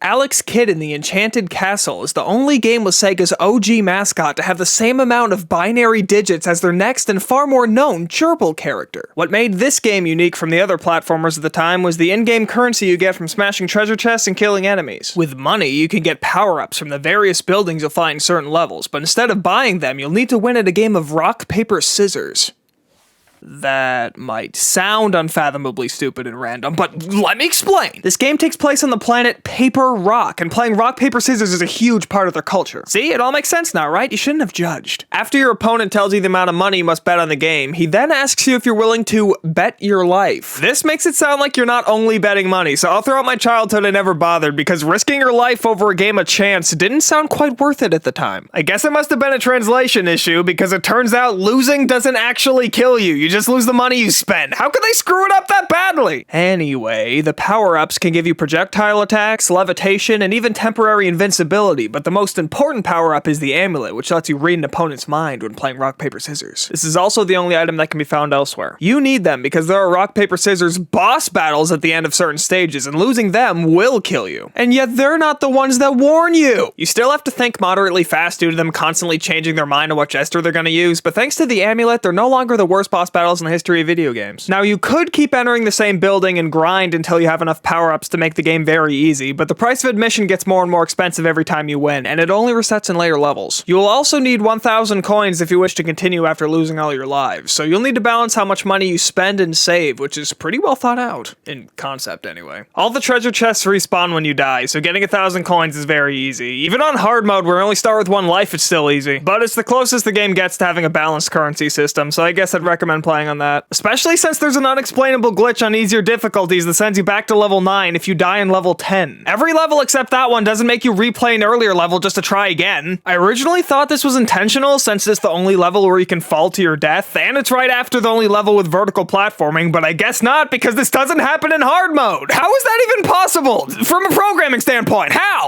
Alex Kidd in the Enchanted Castle is the only game with Sega's OG mascot to have the same amount of binary digits as their next and far more known gerbil character. What made this game unique from the other platformers of the time was the in-game currency you get from smashing treasure chests and killing enemies. With money, you can get power-ups from the various buildings you'll find in certain levels, but instead of buying them, you'll need to win at a game of rock, paper, scissors. That might sound unfathomably stupid and random, but let me explain. This game takes place on the planet Paper Rock, and playing rock, paper, scissors is a huge part of their culture. See, it all makes sense now, right? You shouldn't have judged. After your opponent tells you the amount of money you must bet on the game, he then asks you if you're willing to bet your life. This makes it sound like you're not only betting money, so all throughout my childhood I never bothered, because risking your life over a game of chance didn't sound quite worth it at the time. I guess it must have been a translation issue, because it turns out losing doesn't actually kill you. You just lose the money you spend. How could they screw it up that badly? Anyway, the power-ups can give you projectile attacks, levitation, and even temporary invincibility, but the most important power-up is the amulet, which lets you read an opponent's mind when playing rock, paper, scissors. This is also the only item that can be found elsewhere. You need them because there are rock, paper, scissors boss battles at the end of certain stages, and losing them will kill you. And yet they're not the ones that warn you! You still have to think moderately fast due to them constantly changing their mind on what gesture they're gonna use, but thanks to the amulet, they're no longer the worst boss battles in the history of video games. Now, you could keep entering the same building and grind until you have enough power-ups to make the game very easy, but the price of admission gets more and more expensive every time you win, and it only resets in later levels. You will also need 1,000 coins if you wish to continue after losing all your lives, so you'll need to balance how much money you spend and save, which is pretty well thought out. In concept, anyway. All the treasure chests respawn when you die, so getting 1,000 coins is very easy. Even on hard mode, where you only start with 1 life, it's still easy. But it's the closest the game gets to having a balanced currency system, so I guess I'd recommend playing on that. Especially since there's an unexplainable glitch on easier difficulties that sends you back to level 9 if you die in level 10. Every level except that one doesn't make you replay an earlier level just to try again. I originally thought this was intentional since it's the only level where you can fall to your death, and it's right after the only level with vertical platforming, but I guess not because this doesn't happen in hard mode. How is that even possible? From a programming standpoint, how?